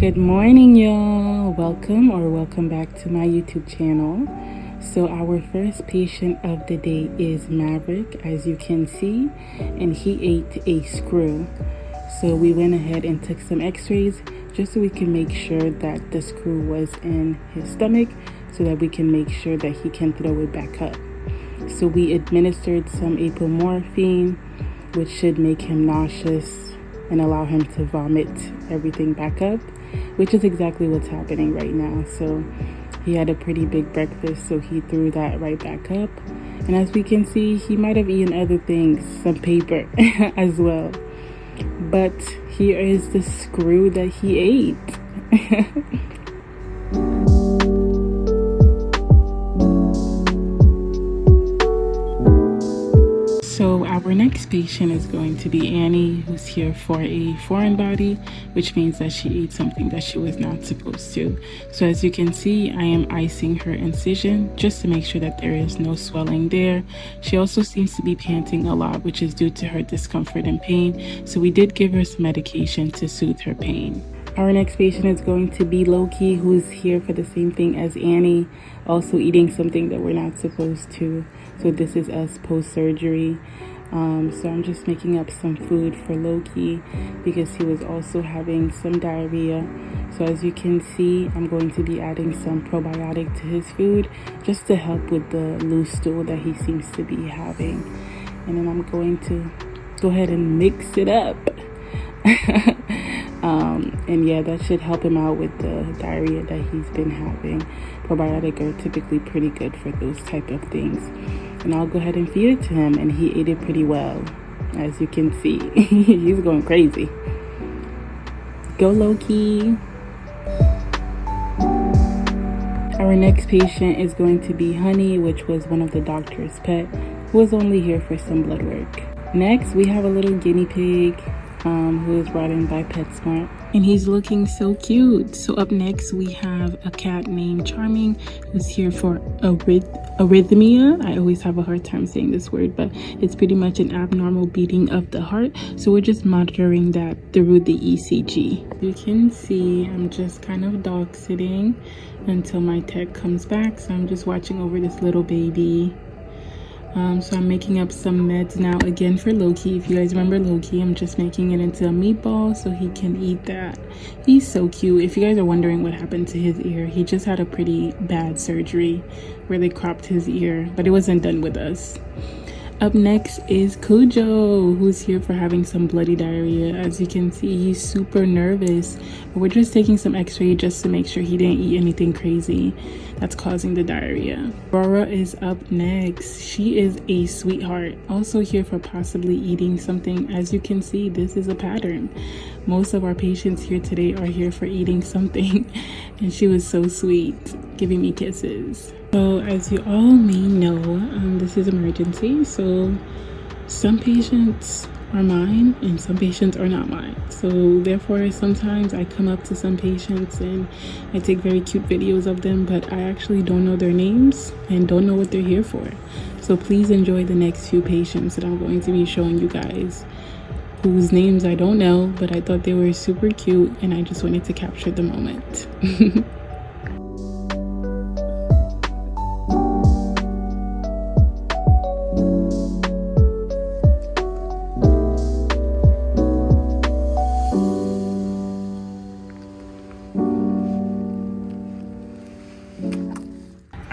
Good morning, y'all. Welcome back to my YouTube channel. So our first patient of the day is Maverick, as you can see, and he ate a screw. So we went ahead and took some x-rays just so we can make sure that the screw was in his stomach so that we can make sure that he can throw it back up. So we administered some apomorphine, which should make him nauseous and allow him to vomit everything back up, which is exactly what's happening right now. So he had a pretty big breakfast, so he threw that right back up. And as we can see, he might have eaten other things, some paper as well. But here is the screw that he ate. So our next patient is going to be Annie, who's here for a foreign body, which means that she ate something that she was not supposed to. So as you can see, I am icing her incision just to make sure that there is no swelling there. She also seems to be panting a lot, which is due to her discomfort and pain. So we did give her some medication to soothe her pain. Our next patient is going to be Loki, who's here for the same thing as Annie, also eating something that we're not supposed to. So this is us post-surgery. So I'm just making up some food for Loki because he was also having some diarrhea. So as you can see, I'm going to be adding some probiotic to his food just to help with the loose stool that he seems to be having. And then I'm going to go ahead and mix it up. And yeah, that should help him out with the diarrhea that he's been having. Probiotic are typically pretty good for those type of things. And I'll go ahead and feed it to him, and he ate it pretty well, as you can see. He's going crazy. Go Loki. Our next patient is going to be Honey, which was one of the doctor's pet, who was only here for some blood work. Next, we have a little guinea pig who is brought in by PetSmart, and he's looking so cute. So up next, we have a cat named Charming, who's here for arrhythmia. I always have a hard time saying this word, but it's pretty much an abnormal beating of the heart. So we're just monitoring that through the ECG. You can see I'm just kind of dog sitting until my tech comes back. So I'm just watching over this little baby. So I'm making up some meds now again for Loki. If you guys remember Loki, I'm just making it into a meatball so he can eat that. He's so cute. If you guys are wondering what happened to his ear, he just had a pretty bad surgery where they cropped his ear, but it wasn't done with us. Up next is Cujo, who's here for having some bloody diarrhea. As you can see, he's super nervous. We're just taking some x-ray just to make sure he didn't eat anything crazy that's causing the diarrhea. Aurora is up next. She is a sweetheart, also here for possibly eating something. As you can see, this is a pattern. Most of our patients here today are here for eating something, and she was so sweet, giving me kisses. So as you all may know, this is emergency, so some patients are mine and some patients are not mine. So therefore, sometimes I come up to some patients and I take very cute videos of them, but I actually don't know their names and don't know what they're here for. So please enjoy the next few patients that I'm going to be showing you guys, whose names I don't know, but I thought they were super cute and I just wanted to capture the moment.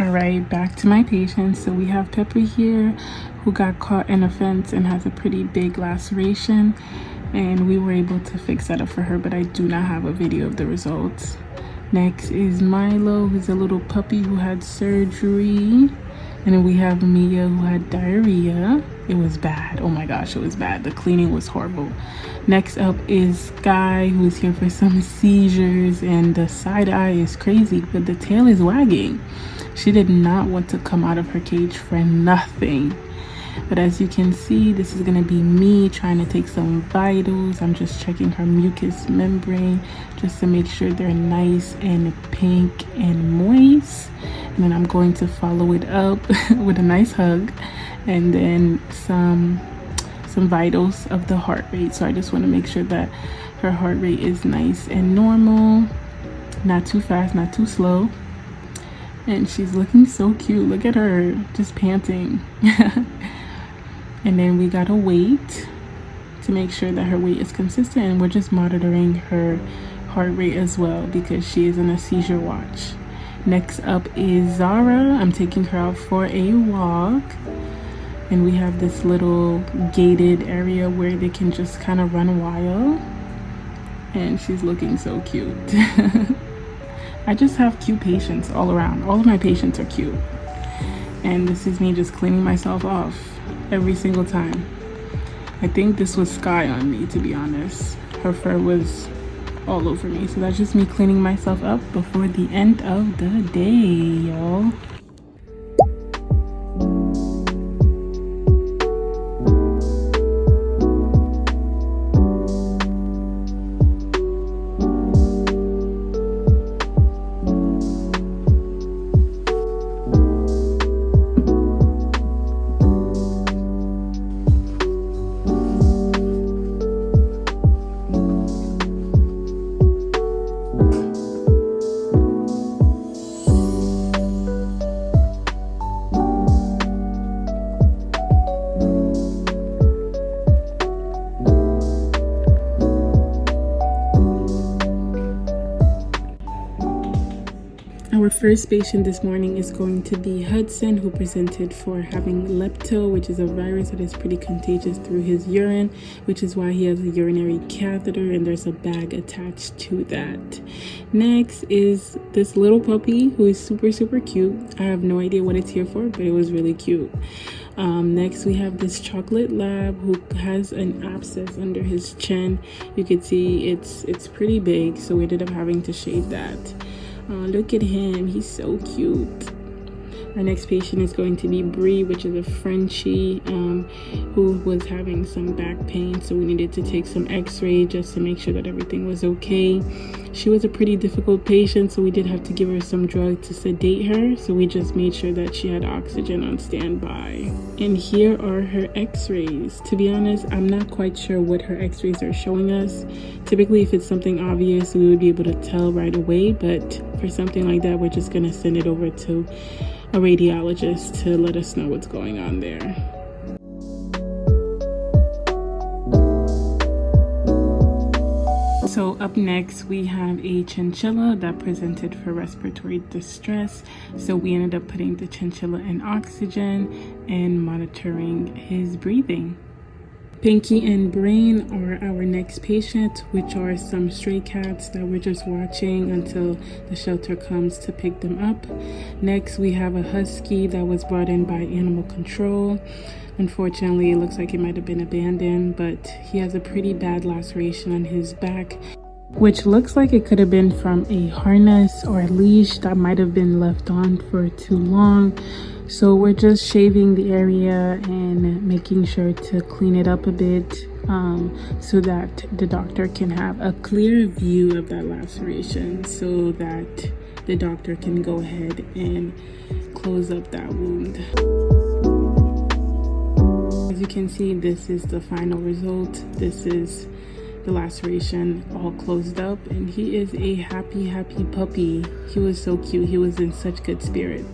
Alright, back to my patients. So we have Pepper here, who got caught in a fence and has a pretty big laceration, and we were able to fix that up for her, but I do not have a video of the results. Next is Milo, who's a little puppy who had surgery. And then we have Mia, who had diarrhea. It was bad. Oh my gosh, it was bad. The cleaning was horrible. Next up is Sky, who's here for some seizures, and the side eye is crazy, but the tail is wagging. She did not want to come out of her cage for nothing. But as you can see, this is going to be me trying to take some vitals. I'm just checking her mucous membrane just to make sure they're nice and pink and moist. And then I'm going to follow it up with a nice hug and then some vitals of the heart rate. So I just want to make sure that Her heart rate is nice and normal, not too fast, not too slow. And she's looking so cute. Look at her, just panting. And then we gotta wait to make sure that her weight is consistent, and we're just monitoring her heart rate as well because she is in a seizure watch. Next up is Zara. I'm taking her out for a walk, and we have this little gated area where they can just kind of run wild, and she's looking so cute. I just have cute patients all around. All of my patients are cute, and this is me just cleaning myself off every single time. I think this was Sky on me, to be honest. Her fur was all over me. So that's just me cleaning myself up before the end of the day, y'all. Our first patient this morning is going to be Hudson, who presented for having lepto, which is a virus that is pretty contagious through his urine, which is why he has a urinary catheter and there's a bag attached to that. Next is this little puppy who is super cute. I have no idea what it's here for, but it was really cute. Next we have this chocolate lab who has an abscess under his chin. You can see it's pretty big, so we ended up having to shave that. Look at him, he's so cute. Our next patient is going to be Bree, which is a Frenchie who was having some back pain, so we needed to take some x-ray just to make sure that everything was okay. She was a pretty difficult patient, so we did have to give her some drug to sedate her, so we just made sure that she had oxygen on standby. And here are her x-rays. To be honest, I'm not quite sure what her x-rays are showing us. Typically, if it's something obvious, we would be able to tell right away, but for something like that, we're just gonna send it over to a radiologist to let us know what's going on there. So up next we have a chinchilla that presented for respiratory distress, so we ended up putting the chinchilla in oxygen and monitoring his breathing. Pinky and Brain are our next patient, which are some stray cats that we're just watching until the shelter comes to pick them up. Next, we have a husky that was brought in by animal control. Unfortunately, it looks like it might have been abandoned, but he has a pretty bad laceration on his back, which looks like it could have been from a harness or a leash that might have been left on for too long. So we're just shaving the area and making sure to clean it up a bit so that the doctor can have a clear view of that laceration, so that the doctor can go ahead and close up that wound. As you can see, this is the final result. This is the laceration all closed up, and he is a happy puppy. He was so cute. He was in such good spirit.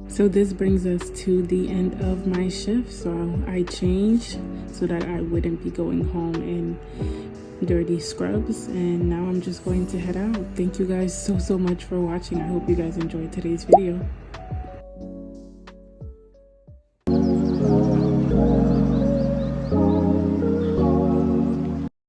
So this brings us to the end of my shift. So I changed so that I wouldn't be going home in dirty scrubs, and now I'm just going to head out. Thank you guys so much for watching. I hope you guys enjoyed today's video.